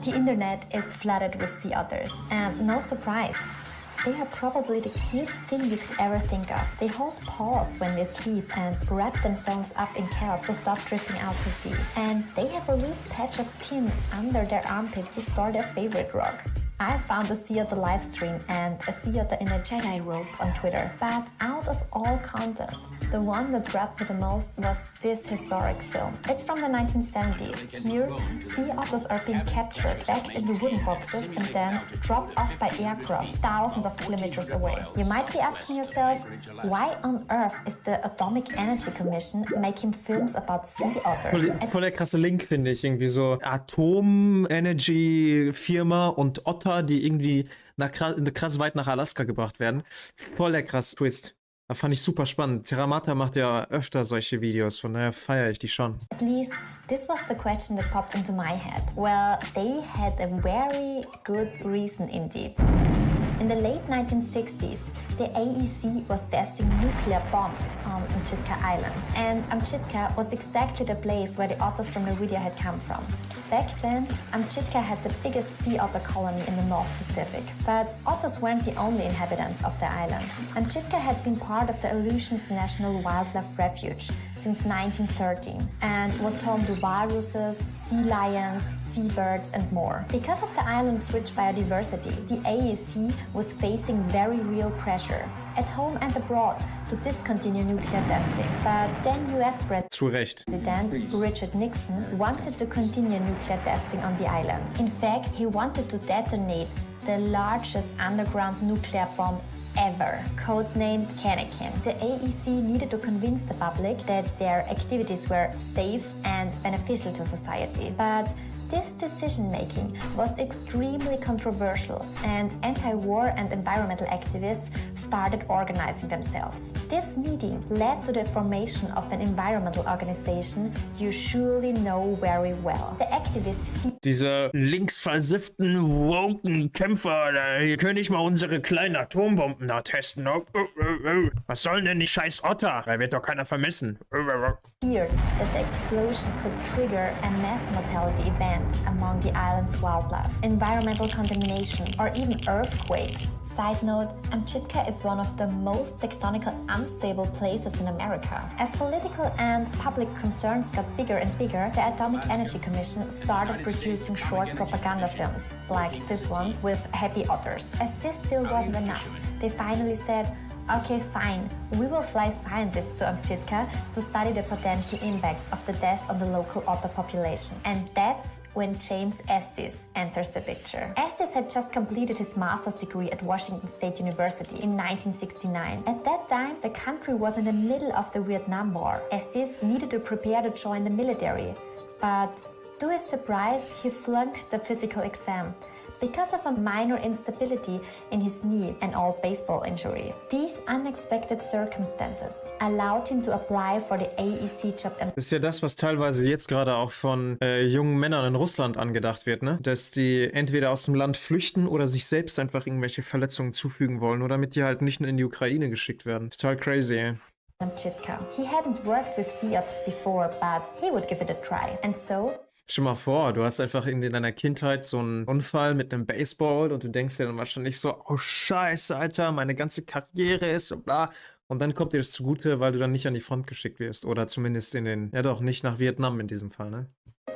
The internet is flooded with sea otters, and no surprise. They are probably the cutest thing you could ever think of. They hold paws when they sleep and wrap themselves up in kelp to stop drifting out to sea. And they have a loose patch of skin under their armpit to store their favorite rock. I found a sea otter live stream and a sea otter in a Jedi robe on Twitter. But out of all content, the one that grabbed me the most was this historic film. It's from the 1970s. Here, sea otters are being captured, packed into wooden boxes, and then dropped off by aircraft thousands of kilometers away. You might be asking yourself, why on earth is the Atomic Energy Commission making films about sea otters? Voll der krasse Link, finde ich. Irgendwie so Atomenergy-Firma und Otter, die irgendwie krass weit nach Alaska gebracht werden. Voll der krasse Twist. Da fand ich super spannend. Terra Mater macht ja öfter solche Videos, von daher feiere ich die schon. At least this was the question that popped into my head. Well, they had a very good reason indeed. In the late 1960s, the AEC was testing nuclear bombs on Amchitka Island. And Amchitka was exactly the place where the otters from the video had come from. Back then, Amchitka had the biggest sea otter colony in the North Pacific. But otters weren't the only inhabitants of the island. Amchitka had been part of the Aleutians National Wildlife Refuge since 1913 and was home to walruses, sea lions, seabirds and more. Because of the island's rich biodiversity, the AEC was facing very real pressure, at home and abroad, to discontinue nuclear testing. But then US President Richard Nixon wanted to continue nuclear testing on the island. In fact, he wanted to detonate the largest underground nuclear bomb ever, codenamed Kampagne. The AEC needed to convince the public that their activities were safe and beneficial to society. But this decision-making was extremely controversial, and anti-war and environmental activists started organizing themselves. This meeting led to the formation of an environmental organization you surely know very well. The activists... Diese linksversifften, woken Kämpfer, hier können nicht mal unsere kleinen Atombomben da testen. Was sollen denn die scheiß Otter? Da wird doch keiner vermissen. Feared that the explosion could trigger a mass mortality event among the island's wildlife, environmental contamination, or even earthquakes. Side note, Amchitka is one of the most tectonically unstable places in America. As political and public concerns got bigger and bigger, the Atomic Energy Commission started producing short propaganda films, like this one with happy otters. As this still wasn't enough, they finally said, okay, fine, we will fly scientists to Amchitka to study the potential impacts of the test on the local otter population. And that's when James Estes enters the picture. Estes had just completed his master's degree at Washington State University in 1969. At that time, the country was in the middle of the Vietnam War. Estes needed to prepare to join the military, but to his surprise, he flunked the physical exam because of a minor instability in his knee and old baseball injury. These unexpected circumstances allowed him to apply for the AEC job. Das ist ja das, was teilweise jetzt gerade auch von jungen Männern in Russland angedacht wird, ne? Dass die entweder aus dem Land flüchten oder sich selbst einfach irgendwelche Verletzungen zufügen wollen, oder damit die halt nicht in die Ukraine geschickt werden. Total crazy, ey. Amchitka. He hadn't worked with sea otters before, but he would give it a try. And so... Stell mal vor, du hast einfach in deiner Kindheit so einen Unfall mit einem Baseball und du denkst dir dann wahrscheinlich so, oh Scheiße, Alter, meine ganze Karriere ist so bla. Und dann kommt dir das zugute, weil du dann nicht an die Front geschickt wirst. Oder zumindest nicht nach Vietnam in diesem Fall, ne?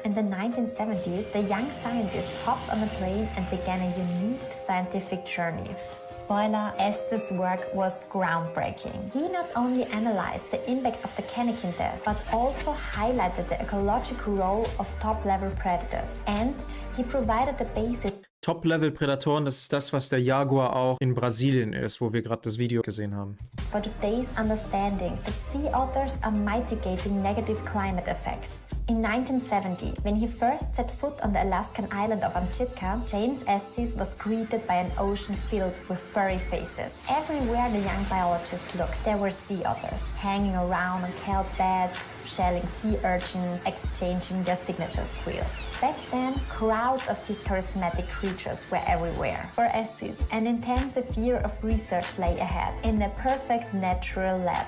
In the 1970s, the young scientist hopped on a plane and began a unique scientific journey. Spoiler, Estes' work was groundbreaking. He not only analyzed the impact of the Kampagne test, but also highlighted the ecological role of top-level predators. And he provided the basic Top-Level-Prädatoren, das ist das, was der Jaguar auch in Brasilien ist, wo wir gerade das Video gesehen haben. For today's understanding that sea otters are mitigating negative climate effects. In 1970, when he first set foot on the Alaskan island of Amchitka, James Estes was greeted by an ocean filled with furry faces. Everywhere the young biologist looked, there were sea otters, hanging around on kelp beds, shelling sea urchins, exchanging their signature squeals. Back then, crowds of these charismatic creatures were everywhere. For Estes, an intensive year of research lay ahead in a perfect natural lab.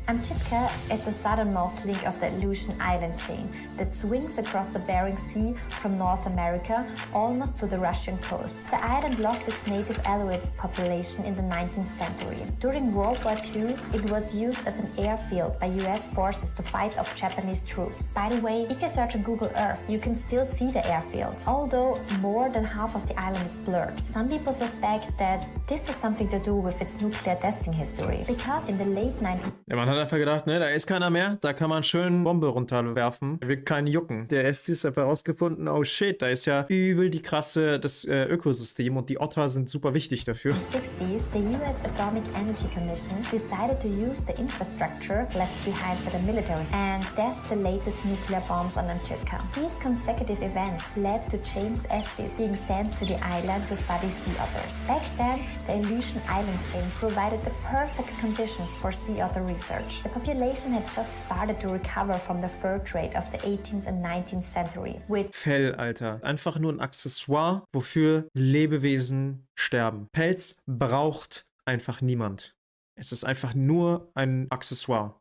Amchitka is the southernmost link of the Aleutian island chain that swings across the Bering Sea from North America almost to the Russian coast. The island lost its native Aleut population in the 19th century. During World War II, it was used as an airfield by US forces to fight off Japanese troops. By the way, if you search on Google Earth, you can still see the airfield, although more than half of the island is blurred. Some people suspect that this has something to do with its nuclear testing history, because in the late 19th Ja, man hat einfach gedacht, ne, da ist keiner mehr, da kann man schön Bombe runterwerfen, da wird keinen jucken. Der Estis hat herausgefunden, oh shit, da ist ja übel das Ökosystem und die Otter sind super wichtig dafür. 60s, the US Atomic Energy Commission decided to use the infrastructure left behind by the military and test the latest nuclear bombs on Amchitka. These consecutive events led to James Estes being sent to the island to study sea otters. Back then, the Aleutian island chain provided the perfect conditions for sea otter research. The population had just started to recover from the fur trade of the 18th and 19th century, which Fell, Alter. Einfach nur ein Accessoire, wofür Lebewesen sterben. Pelz braucht einfach niemand. Es ist einfach nur ein Accessoire.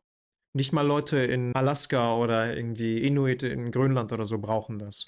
Nicht mal Leute in Alaska oder irgendwie Inuit in Grönland oder so brauchen das.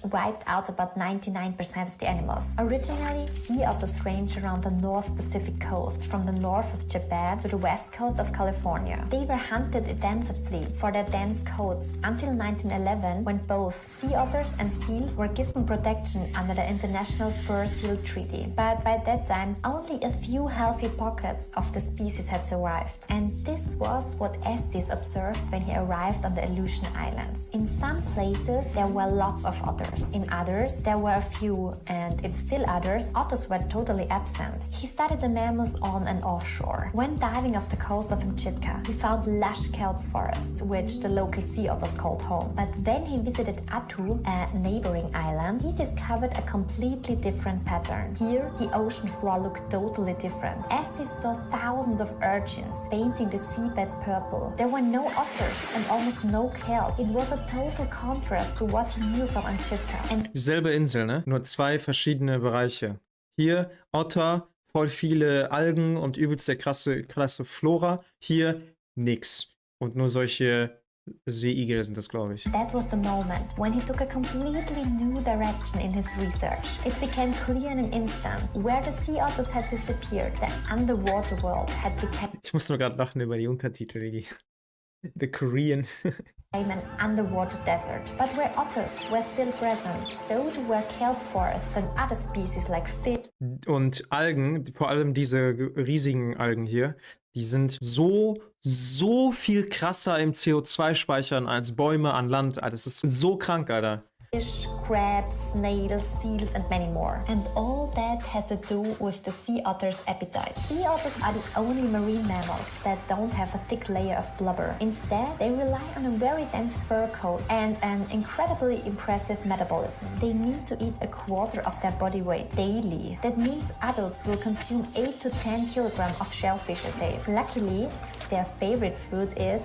wiped out about 99% of the animals. Originally, sea otters range around the North Pacific coast, from the north of Japan to the west coast of California. They were hunted intensively for their dense coats until 1911, when both sea otters and seals were given protection under the International Fur Seal Treaty. But by that time, only a few healthy pockets of the species had survived. And this was what Estes observed when he arrived on the Aleutian Islands. In some places, there were lots of otters. In others, there were a few, and in still others, otters were totally absent. He studied the mammals on and offshore. When diving off the coast of Amchitka, he found lush kelp forests, which the local sea otters called home. But when he visited Attu, a neighboring island, he discovered a completely different pattern. Here, the ocean floor looked totally different. Estes saw thousands of urchins painting the seabed purple. There were no otters and almost no kelp. It was a total contrast to what he knew from Amchitka. And Dieselbe Insel, ne? Nur zwei verschiedene Bereiche. Hier Otter, voll viele Algen und übelst der krasse Flora. Hier nix. Und nur solche Seeigel sind das, glaube ich. that was the moment when he took a completely new direction in his research. It became clear in an instant where the sea otters had disappeared. The underwater world had become Ich muss nur gerade lachen über die Untertitel, Digi. The Korean. an underwater desert. But where otters were still present, so were kelp forests and other species like fish, Und Algen, vor allem diese riesigen Algen hier, die sind so viel krasser im CO2-Speichern als Bäume an Land. Alter, das ist so krank, Alter. crabs, snails, seals, and many more. And all that has to do with the sea otter's appetite. Sea otters are the only marine mammals that don't have a thick layer of blubber. Instead, they rely on a very dense fur coat and an incredibly impressive metabolism. They need to eat a quarter of their body weight daily. That means adults will consume 8 to 10 kilograms of shellfish a day. Luckily, their favorite food is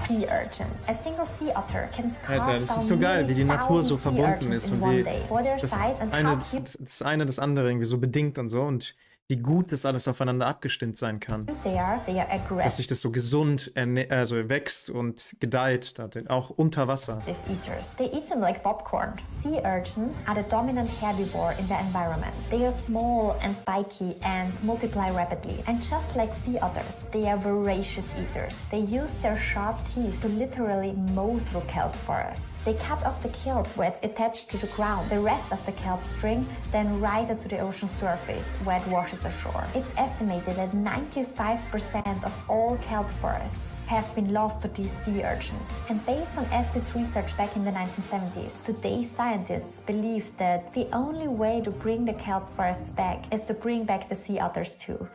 sea urchins. A single sea otter can scarf Alter, das down ist so geil, wie die nearly Natur so 1,000 sea verbunden urchins ist in und one wie day. For their size and how cute das eine das andere irgendwie so bedingt und so und wie gut das alles aufeinander abgestimmt sein kann. they are Dass aggressive sich das so gesund also wächst und gedeiht, auch unter Wasser. eaters. They eat them like popcorn. Sea urchins are the dominant herbivore in their environment. They are small and spiky and multiply rapidly. And just like sea otters, they are voracious eaters. They use their sharp teeth to literally mow through kelp forests. They cut off the kelp where it's attached to the ground. The rest of the kelp string then rises to the ocean surface where it washes ashore. It's estimated that 95% of all kelp forests have been lost to these sea urchins. And based on Estes research back in the 1970s, today's scientists believe that the only way to bring the kelp forests back is to bring back the sea otters too.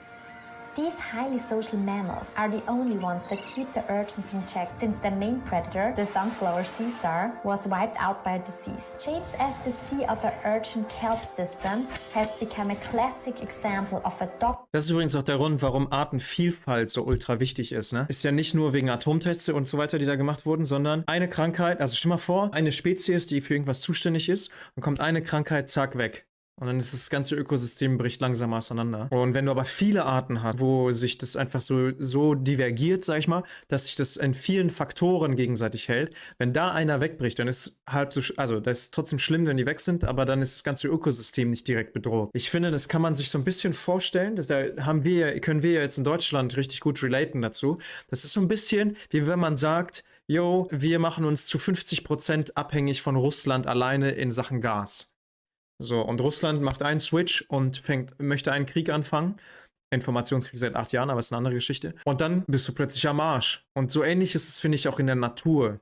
These highly social mammals are the only ones that keep the urchins in check, since their main predator, the sunflower sea star, was wiped out by a disease. James Estes' sea otter urchin kelp system has become a classic example of a Das ist übrigens auch der Grund, warum Artenvielfalt so ultra wichtig ist, ne? Ist ja nicht nur wegen Atomteste und so weiter, die da gemacht wurden, sondern eine Krankheit, also stell mal vor, eine Spezies, die für irgendwas zuständig ist, und kommt eine Krankheit, zack, weg. Und dann ist das ganze Ökosystem bricht langsam auseinander. Und wenn du aber viele Arten hast, wo sich das einfach so divergiert, sag ich mal, dass sich das in vielen Faktoren gegenseitig hält, wenn da einer wegbricht, dann ist halb so, also das ist trotzdem schlimm, wenn die weg sind, aber dann ist das ganze Ökosystem nicht direkt bedroht. Ich finde, das kann man sich so ein bisschen vorstellen, können wir jetzt in Deutschland richtig gut relaten dazu. Das ist so ein bisschen, wie wenn man sagt, yo, wir machen uns zu 50% abhängig von Russland alleine in Sachen Gas. So, und Russland macht einen Switch und möchte einen Krieg anfangen. Informationskrieg seit 8 Jahren, aber ist eine andere Geschichte. Und dann bist du plötzlich am Arsch. Und so ähnlich ist es, finde ich, auch in der Natur.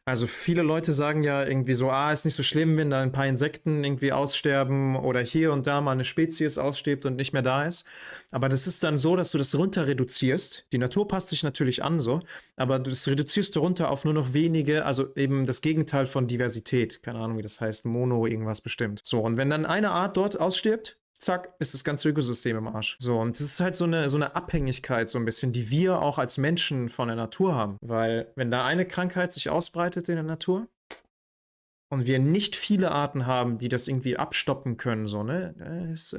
Also viele Leute sagen ja irgendwie so, ist nicht so schlimm, wenn da ein paar Insekten irgendwie aussterben oder hier und da mal eine Spezies ausstirbt und nicht mehr da ist. Aber das ist dann so, dass du das runter reduzierst. Die Natur passt sich natürlich an so, aber das reduzierst du runter auf nur noch wenige, also eben das Gegenteil von Diversität. Keine Ahnung, wie das heißt, Mono irgendwas bestimmt. So, und wenn dann eine Art dort ausstirbt, zack, ist das ganze Ökosystem im Arsch. So, und das ist halt so eine Abhängigkeit so ein bisschen, die wir auch als Menschen von der Natur haben. Weil wenn da eine Krankheit sich ausbreitet in der Natur und wir nicht viele Arten haben, die das irgendwie abstoppen können, so, ne, ist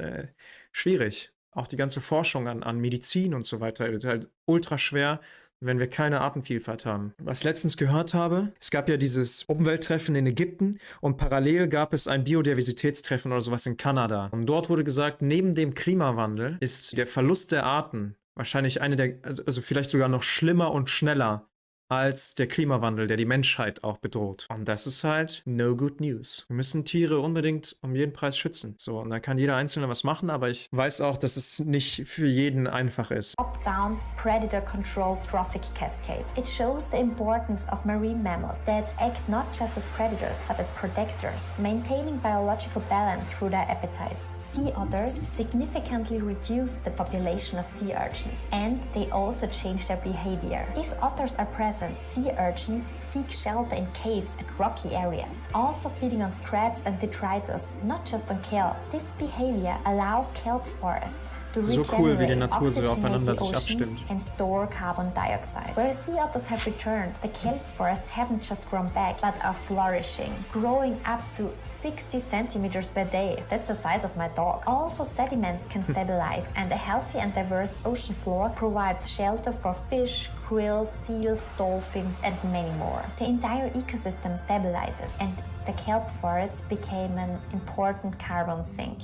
schwierig. Auch die ganze Forschung an Medizin und so weiter ist halt ultra schwer, wenn wir keine Artenvielfalt haben. Was ich letztens gehört habe, es gab ja dieses Umwelttreffen in Ägypten und parallel gab es ein Biodiversitätstreffen oder sowas in Kanada. Und dort wurde gesagt, neben dem Klimawandel ist der Verlust der Arten wahrscheinlich also vielleicht sogar noch schlimmer und schneller als der Klimawandel, der die Menschheit auch bedroht. Und das ist halt no good news. Wir müssen Tiere unbedingt um jeden Preis schützen. So, und dann kann jeder Einzelne was machen, aber ich weiß auch, dass es nicht für jeden einfach ist. Top-down, predator-controlled trophic cascade. It shows the importance of marine mammals that act not just as predators, but as protectors, maintaining biological balance through their appetites. Sea otters significantly reduce the population of sea urchins, and they also change their behavior. If otters are present, sea urchins seek shelter in caves and rocky areas, also feeding on scraps and detritus, not just on kelp. This behavior allows kelp forests to So cool, wie die regenerate, Natur so oxygenate aufeinander the sich ocean abstimmt. and store carbon dioxide. Where sea otters have returned, the kelp forests haven't just grown back, but are flourishing, growing up to 60 centimeters per day. That's the size of my dog. Also, sediments can stabilize, and a healthy and diverse ocean floor provides shelter for fish, krill, seals, dolphins, and many more. The entire ecosystem stabilizes, and the kelp forests became an important carbon sink.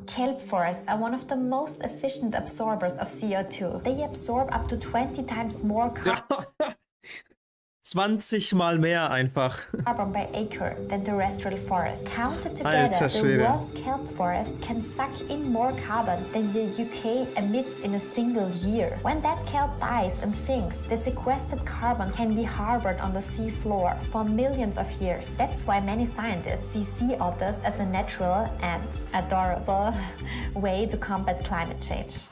Kelp forests are one of the most efficient absorbers of CO2. They absorb up to 20 times more 20 Mal mehr einfach. carbon by acre than terrestrial forests. Counted together, Alter the Schwede. world's kelp forests can suck in more carbon than the UK emits in a single year. When that kelp dies and sinks, the sequestered carbon can be harbored on the sea floor for millions of years. That's why many scientists see sea otters as a natural and adorable way to combat climate change.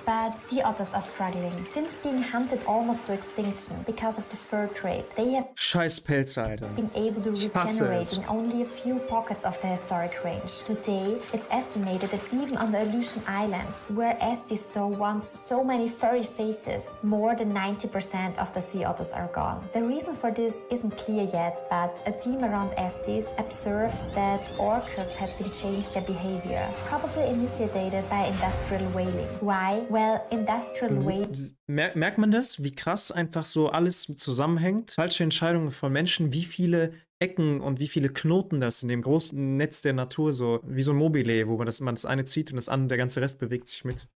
But sea otters are struggling. Since being hunted almost to extinction because of the fur trade, they have Scheiß Pelze, Alter. been able to Ich hasse regenerate es. in only a few pockets of the historic range. Today, it's estimated that even on the Aleutian Islands, where Estes saw once so many furry faces, more than 90% of the sea otters are gone. The reason for this isn't clear yet, but a team around Estes observed that orcas had been changed their behavior, probably initiated by industrial whaling. Why? Well, industrial whaling Merkt man das, wie krass einfach so alles zusammenhängt? Falsche Entscheidungen von Menschen, wie viele Ecken und wie viele Knoten das in dem großen Netz der Natur so, wie so ein Mobile, wo man das eine zieht und der ganze Rest bewegt sich mit.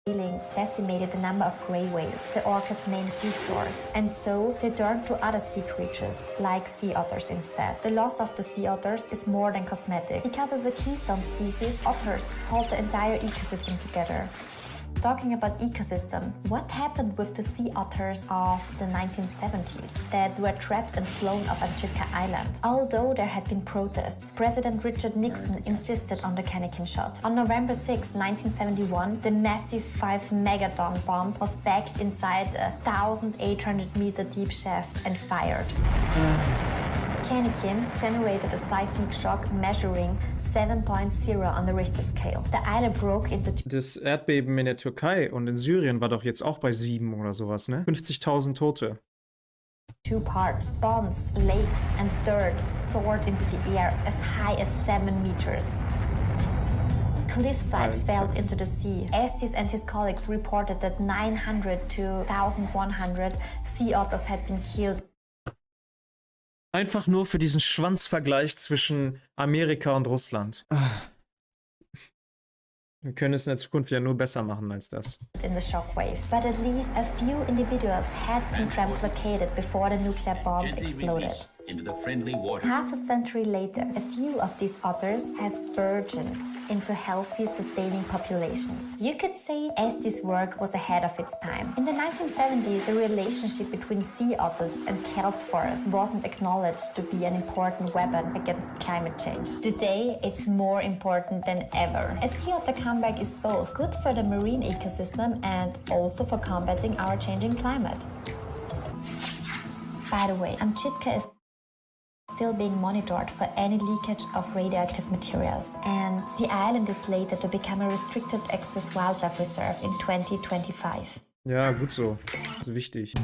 decimated the number of gray whales, the orca's main food source, and so they turned to other sea creatures, like sea otters instead. The loss of the sea otters is more than cosmetic, because as a keystone species, otters hold the entire ecosystem together. Talking about ecosystem, what happened with the sea otters of the 1970s that were trapped and flown off Anchitka Island? Although there had been protests, President Richard Nixon insisted on the Canadian shot. On November 6, 1971, the massive 5 megaton bomb was packed inside a 1,800-meter deep shaft and fired. Canadian generated a seismic shock measuring 7.0 on the Richter scale. The island broke into Das Erdbeben in der Türkei und in Syrien war doch jetzt auch bei 7 oder sowas, ne? 50.000 Tote. two parts. Bombs, lakes, and dirt soared into the air as high as 7 meters. cliffside Alter. fell into the sea. Estes and his colleagues reported that 900 to 1,100 sea otters had been killed. Einfach nur für diesen Schwanzvergleich zwischen Amerika und Russland. Wir können es in der Zukunft ja nur besser machen als das. In the shockwave, but at least a few individuals had been translocated before the nuclear bomb exploded. Into the friendly water. Half a century later, a few of these otters have burgeoned into healthy, sustaining populations. You could say Estes' work was ahead of its time. In the 1970s, the relationship between sea otters and kelp forest wasn't acknowledged to be an important weapon against climate change. Today, it's more important than ever. A sea otter comeback is both good for the marine ecosystem and also for combating our changing climate. By the way, Amchitka is still being monitored for any leakage of radioactive materials, and the island is later to become a restricted access wildlife reserve in 2025. Ja, gut so. Das ist wichtig.